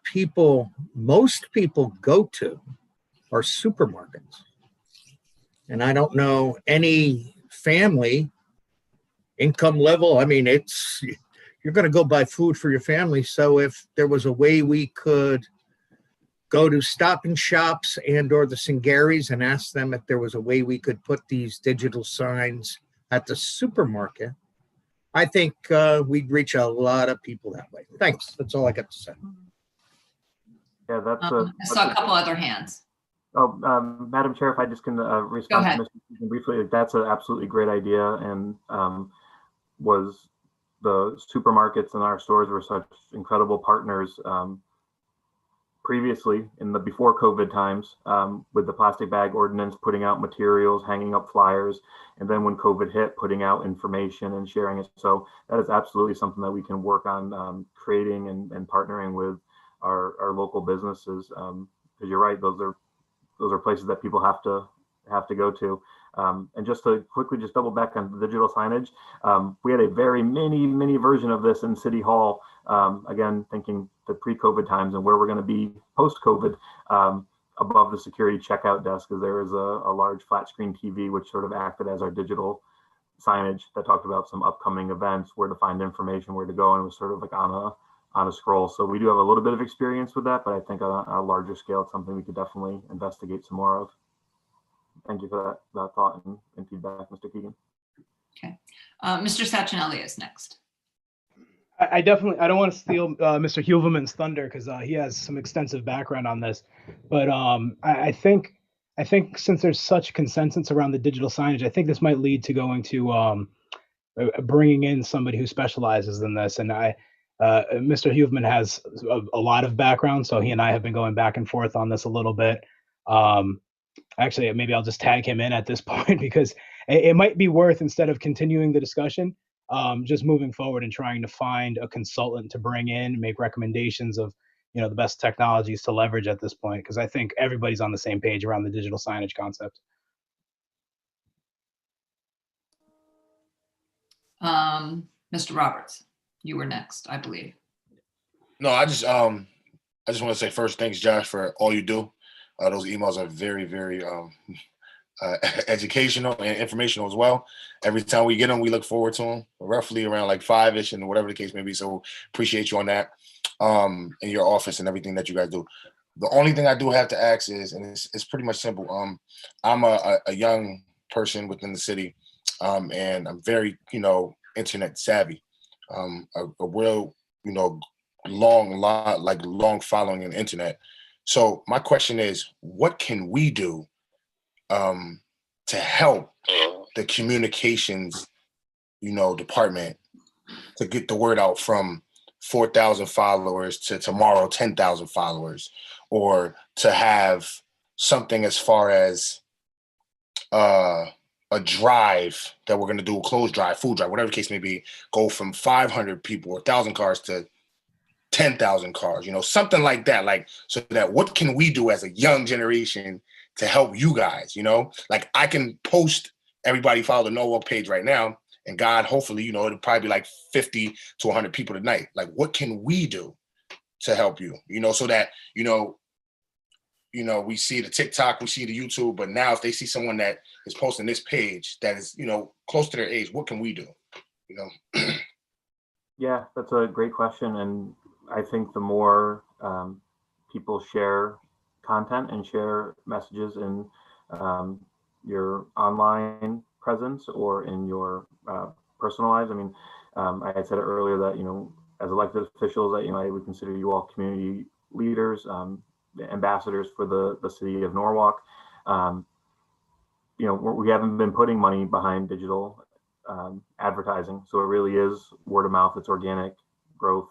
most people go to are supermarkets. And I don't know any family income level. I mean, you're going to go buy food for your family. So if there was a way we could go to Stop and Shops or the Singaris and ask them if there was a way we could put these digital signs at the supermarket, I think we'd reach a lot of people that way. Thanks. That's all I got to say. Yeah, I saw a couple other hands. Oh, Madam Chair, if I just can respond to Mr. Keegan briefly, that's an absolutely great idea, and was the supermarkets and our stores were such incredible partners previously in the before COVID times with the plastic bag ordinance, putting out materials, hanging up flyers, and then when COVID hit, putting out information and sharing it. So that is absolutely something that we can work on creating and partnering with our local businesses. Because you're right, those are places that people have to go to. And just to quickly just double back on the digital signage, we had a very mini version of this in City Hall. Again, thinking the pre-COVID times and where we're going to be post-COVID. Above the security checkout desk, because there is a large flat screen TV which sort of acted as our digital signage that talked about some upcoming events, where to find information, where to go, and it was sort of like on a scroll. So we do have a little bit of experience with that, but I think on a larger scale, it's something we could definitely investigate some more of. Thank you for that thought and feedback, Mr. Keegan. Okay, Mr. Sacchinelli is next. I don't want to steal Mr. Huvelman's thunder because he has some extensive background on this, but I think since there's such consensus around the digital signage, I think this might lead to going to bringing in somebody who specializes in this. And Mr. Huvelman has a lot of background, so he and I have been going back and forth on this a little bit. Actually, maybe I'll just tag him in at this point because it might be worth, instead of continuing the discussion, just moving forward and trying to find a consultant to bring in, make recommendations of, the best technologies to leverage at this point, because I think everybody's on the same page around the digital signage concept. Mr. Roberts, you were next, I believe. No, I just want to say first, thanks, Josh, for all you do. Those emails are very, very educational and informational as well. Every time we get them, we look forward to them, roughly around like 5-ish and whatever the case may be. So appreciate you on that, in your office and everything that you guys do. The only thing I do have to ask is, and it's pretty much simple. I'm a young person within the city, and I'm very, internet savvy, a real, long following in the internet. So my question is, what can we do to help the communications, department to get the word out from 4,000 followers to tomorrow 10,000 followers, or to have something as far as a drive that we're going to do, a clothes drive, food drive, whatever the case may be, go from 500 people or 1,000 cars to 10,000 cars, something like that. Like, so that what can we do as a young generation to help you guys, like I can post, everybody follow the Norwalk page right now, and God, hopefully, it'll probably be like 50 to 100 people tonight. Like, what can we do to help you, so that, we see the TikTok, we see the YouTube, but now if they see someone that is posting this page that is, close to their age, what can we do, Yeah, that's a great question. And I think the more people share content and share messages in your online presence or in your personal lives. I mean, I had said earlier that, as elected officials, that, I would consider you all community leaders, ambassadors for the city of Norwalk. We haven't been putting money behind digital advertising, so it really is word of mouth. It's organic growth.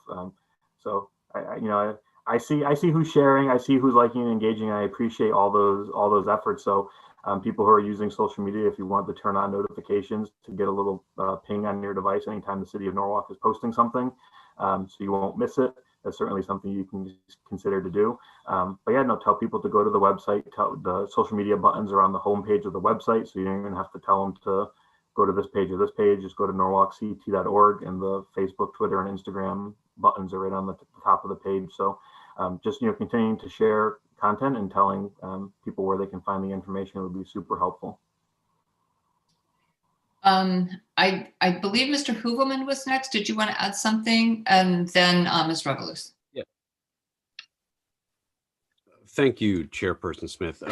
So I see who's sharing, I see who's liking and engaging. I appreciate all those efforts. So people who are using social media, if you want to turn on notifications to get a little ping on your device anytime the city of Norwalk is posting something, so you won't miss it, that's certainly something you can consider to do. But yeah, no, tell people to go to the website. The social media buttons are on the homepage of the website, so you don't even have to tell them to go to this page or this page. Just go to norwalkct.org, and the Facebook, Twitter, and Instagram buttons are right on the top of the page. So just continuing to share content and telling people where they can find the information would be super helpful. I believe Mr. Hoovelman was next. Did you want to add something? And then Ms. Revelous. Yeah. Thank you, Chairperson Smith.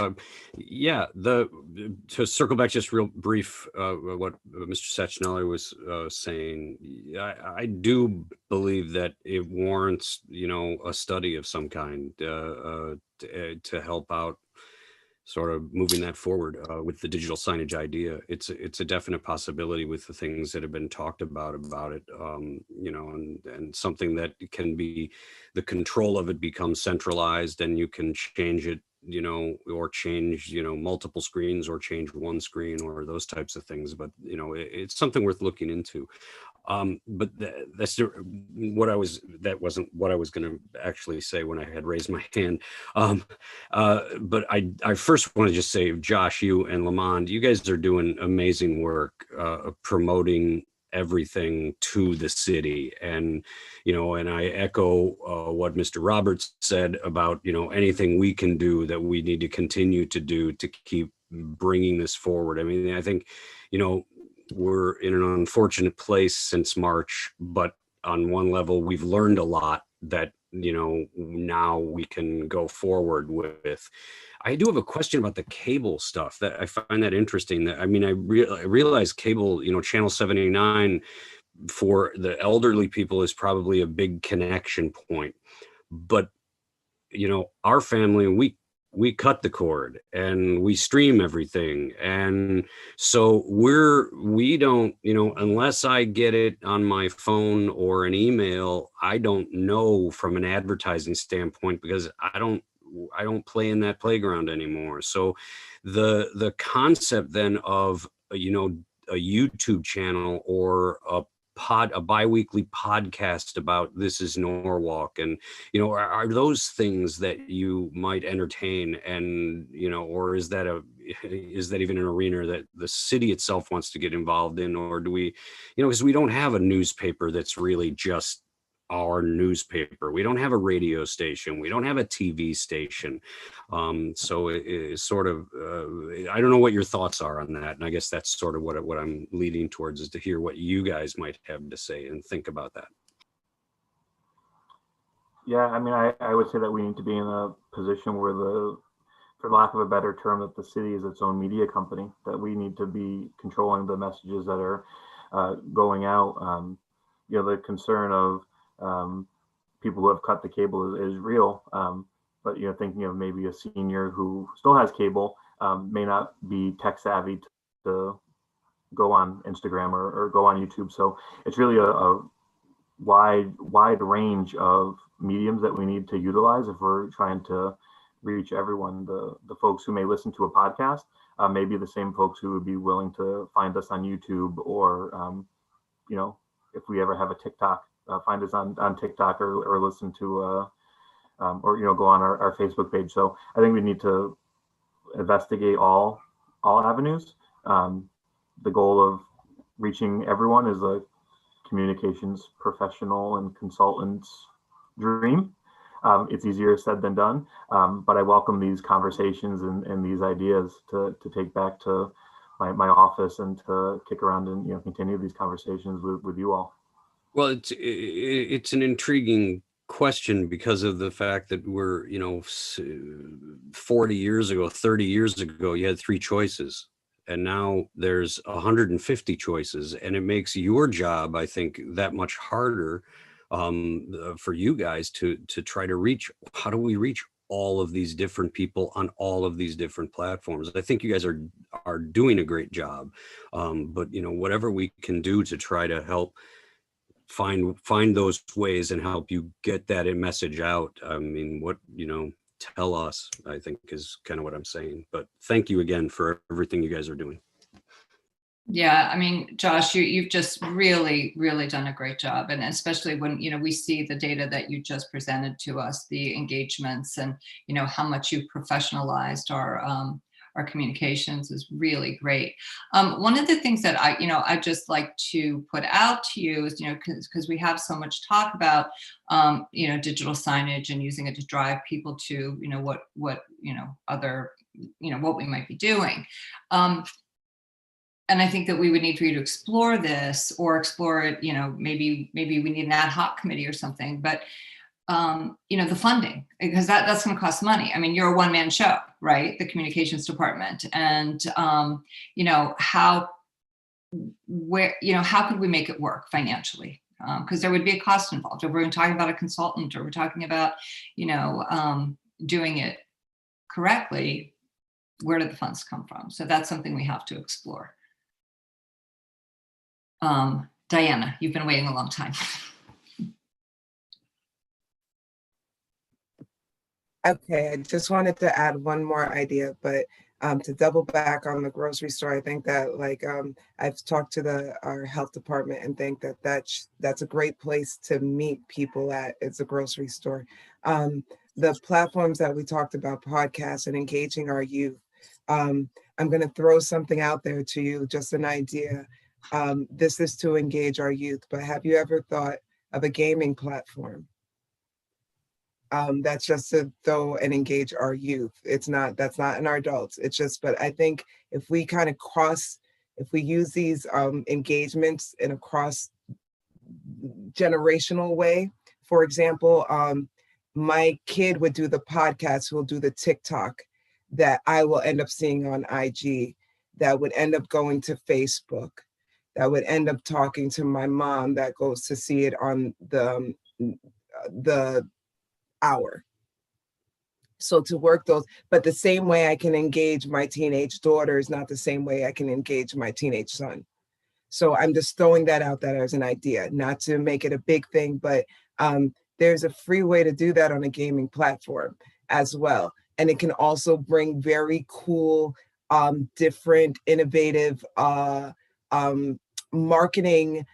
To circle back just real brief, what Mr. Sacchinelli was saying, I do believe that it warrants, a study of some kind to help out sort of moving that forward with the digital signage idea. It's a definite possibility with the things that have been talked about it, you know, and something that can be, the control of it becomes centralized, and you can change it, you know, or change, you know, multiple screens or change one screen or those types of things. But, you know, it's something worth looking into. But that's that wasn't what I was going to actually say when I had raised my hand. But I first want to just say, Josh, you and Lamond, you guys are doing amazing work promoting everything to the city. And, you know, and I echo what Mr. Roberts said about, you know, anything we can do that we need to continue to do to keep bringing this forward. I mean, I think, you know, we're in an unfortunate place since March, but on one level, we've learned a lot that, you know, now we can go forward with. I do have a question about the cable stuff. That I find that interesting. That, I mean, I realize cable, you know, channel 79 for the elderly people is probably a big connection point, but, you know, our family, we cut the cord and we stream everything. And so we don't, you know, unless I get it on my phone or an email, I don't know from an advertising standpoint, because I don't play in that playground anymore. So the concept then of, you know, a YouTube channel or a bi-weekly podcast about This is Norwalk, and, you know, are those things that you might entertain? And, you know, or is that even an arena that the city itself wants to get involved in? Or do we, you know, because we don't have a newspaper that's really just our newspaper. We don't have a radio station. We don't have a TV station. So it's sort of, I don't know what your thoughts are on that. And I guess that's sort of what I'm leading towards, is to hear what you guys might have to say and think about that. Yeah, I mean, I would say that we need to be in a position where for lack of a better term, that the city is its own media company, that we need to be controlling the messages that are going out. You know, the concern of people who have cut the cable is real. But, you know, thinking of maybe a senior who still has cable may not be tech savvy to go on Instagram or go on YouTube. So it's really a wide range of mediums that we need to utilize if we're trying to reach everyone. The folks who may listen to a podcast may be the same folks who would be willing to find us on YouTube, or, you know, if we ever have a TikTok, find us on TikTok, or listen to or, you know, go on our Facebook page. So I think we need to investigate all avenues. The goal of reaching everyone is a communications professional and consultant's dream. It's easier said than done, but I welcome these conversations and these ideas to take back to my office and to kick around and, you know, continue these conversations with you all. Well, it's an intriguing question because of the fact that we're, you know, 40 years ago, 30 years ago, you had 3 choices, and now there's 150 choices, and it makes your job, I think, that much harder for you guys to try to reach. How do we reach all of these different people on all of these different platforms? I think you guys are doing a great job, but, you know, whatever we can do to try to help find those ways and help you get that message out. I mean, what, you know, tell us, I think, is kind of what I'm saying. But thank you again for everything you guys are doing. Yeah, I mean, Josh, you've just really, really done a great job. And especially when, you know, we see the data that you just presented to us, the engagements, and, you know, how much you professionalized our communications is really great. One of the things that I just like to put out to you is, you know, because we have so much talk about, you know, digital signage and using it to drive people to, you know, what, you know, other, you know, what we might be doing. And I think that we would need for you to explore this, or explore it, you know, maybe we need an ad hoc committee or something, but you know, the funding, because that's going to cost money. I mean, you're a one-man show, right? The communications department. And, you know, how could we make it work financially? Because there would be a cost involved. If we're talking about a consultant, or we're talking about, you know, doing it correctly, Where did the funds come from? So that's something we have to explore. Diana, you've been waiting a long time. Okay, I just wanted to add one more idea, but to double back on the grocery store, I think that I've talked to our health department and think that that's a great place to meet people at. It's a grocery store. The platforms that we talked about, podcasts and engaging our youth. I'm going to throw something out there to you, just an idea. This is to engage our youth, but have you ever thought of a gaming platform? That's just to throw and engage our youth. That's not in our adults. It's just, but I think if we kind of if we use these engagements in a cross generational way, for example, my kid would do the podcast, who will do the TikTok that I will end up seeing on IG, that would end up going to Facebook, that would end up talking to my mom, that goes to see it on the hour. So to work those, but the same way I can engage my teenage daughter is not the same way I can engage my teenage son. So I'm just throwing that out there as an idea, not to make it a big thing, but there's a free way to do that on a gaming platform as well. And it can also bring very cool, different, innovative marketing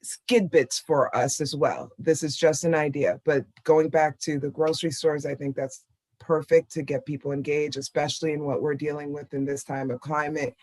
skidbits for us as well. This is just an idea, but going back to the grocery stores, I think that's perfect to get people engaged, especially in what we're dealing with in this time of climate.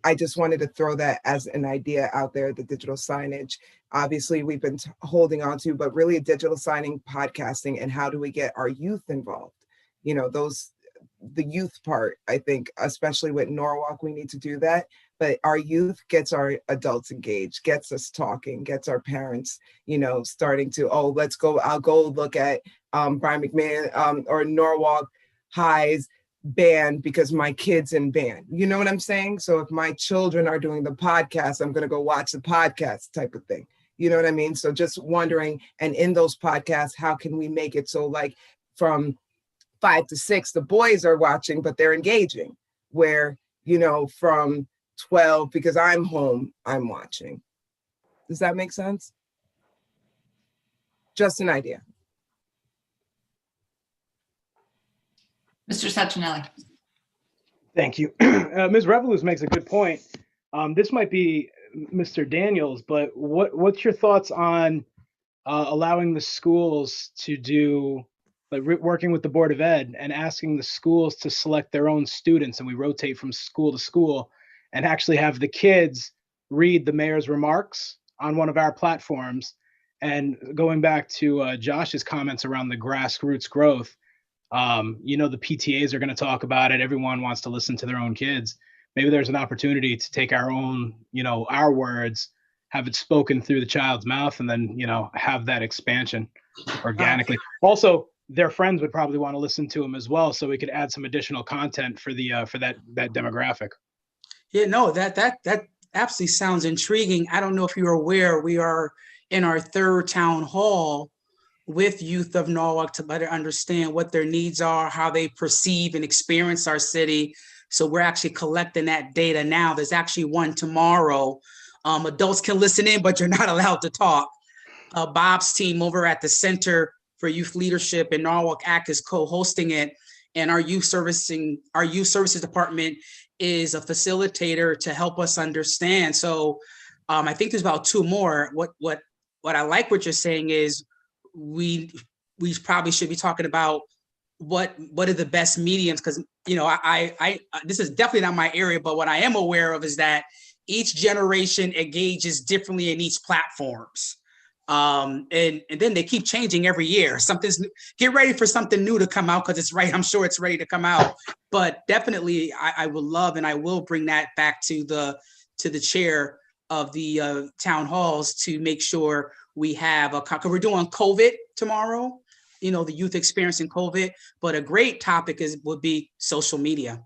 I just wanted to throw that as an idea out there, the digital signage. Obviously, we've been holding on to, but really digital signing, podcasting, and how do we get our youth involved? You know, the youth part, I think, especially with Norwalk, we need to do that. But our youth gets our adults engaged, gets us talking, gets our parents, starting to, I'll go look at Brian McMahon or Norwalk High's band because my kid's in band. You know what I'm saying? So if my children are doing the podcast, I'm going to go watch the podcast type of thing. You know what I mean? So just wondering, and in those podcasts, how can we make it so like from 5 to 6, the boys are watching, but they're engaging, where, from 12, because I'm home, I'm watching. Does that make sense? Just an idea. Mr. Sacchinelli. Thank you. Ms. Revoluz makes a good point. This might be Mr. Daniels, but what's your thoughts on allowing the schools to do, like working with the Board of Ed and asking the schools to select their own students, and we rotate from school to school and actually have the kids read the mayor's remarks on one of our platforms? And going back to Josh's comments around the grassroots growth, the PTAs are going to talk about it. Everyone wants to listen to their own kids. Maybe there's an opportunity to take our own, our words, have it spoken through the child's mouth, and then, have that expansion organically. Also, their friends would probably want to listen to them as well, so we could add some additional content for that demographic. Yeah, no, that absolutely sounds intriguing. I don't know if you're aware, we are in our 3rd town hall with youth of Norwalk to better understand what their needs are, how they perceive and experience our city. So we're actually collecting that data now. There's actually one tomorrow. Adults can listen in, but you're not allowed to talk. Bob's team over at the Center for Youth Leadership in Norwalk Act is co-hosting it. And our youth services department is a facilitator to help us understand. So I think there's about 2 more. What I like what you're saying is we probably should be talking about what are the best mediums, because I this is definitely not my area, but what I am aware of is that each generation engages differently in each platforms. And then they keep changing every year. Get ready for something new to come out, because I'm sure it's ready to come out. But definitely I would love, and I will bring that back to the chair of the town halls to make sure we have because we're doing COVID tomorrow, the youth experiencing COVID, but a great topic would be social media.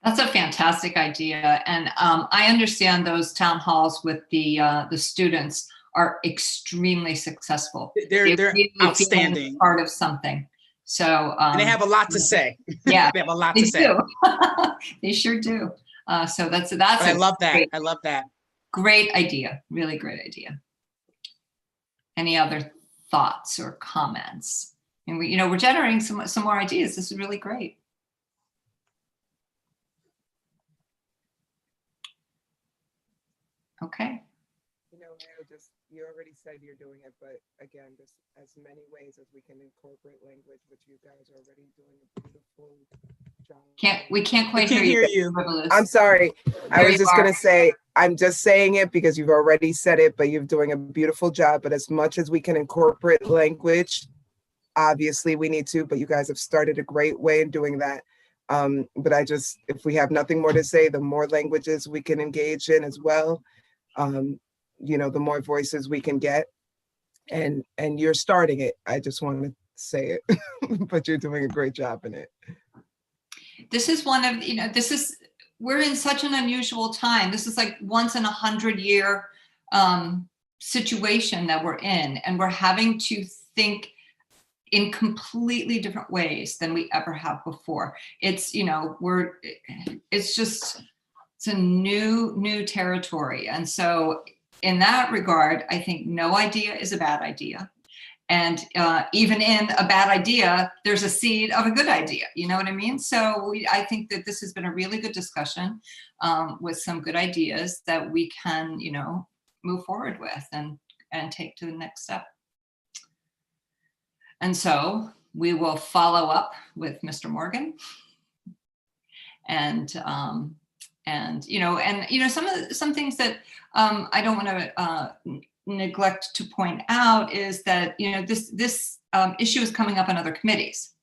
That's a fantastic idea. And I understand those town halls with the students are extremely successful. They're really feel outstanding. part of something. So And they have a lot to say. Yeah, They have a lot they to say. do. They sure do. So that's But I love that. great, I love that. great idea. Really great idea. Any other thoughts or comments? And we, we're generating some more ideas. This is really great. Okay. You already said you're doing it, but again, just as many ways as we can incorporate language, which you guys are already doing a beautiful job. We can't quite Can't hear you. I'm sorry. I There was you just are. gonna say, I'm just saying it because you've already said it, but you're doing a beautiful job. But as much as we can incorporate language, obviously we need to, but you guys have started a great way in doing that. But if we have nothing more to say, the more languages we can engage in as well, the more voices we can get. And you're starting it. I just want to say it, but you're doing a great job in it. This is one of, we're in such an unusual time. This is like once in 100-year situation that we're in, and we're having to think in completely different ways than we ever have before. It's, it's a new territory. And so in that regard, I think no idea is a bad idea. And even in a bad idea, there's a seed of a good idea. You know what I mean? So I think that this has been a really good discussion with some good ideas that we can, move forward with and take to the next step. And so we will follow up with Mr. Morgan. And some things that I don't want to neglect to point out is that this issue is coming up in other committees,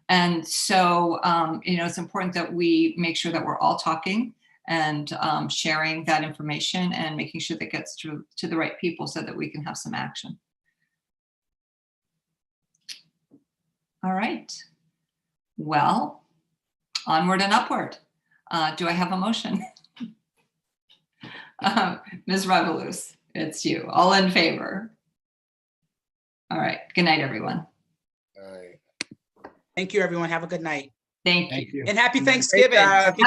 and so it's important that we make sure that we're all talking and sharing that information and making sure that gets to the right people so that we can have some action. All right. Well, onward and upward. Do I have a motion? Ms. Revolus, it's you. All in favor? All right. Good night, everyone. All right. Thank you, everyone. Have a good night. Thank you. Thank you. And happy Great Thanksgiving. job. Happy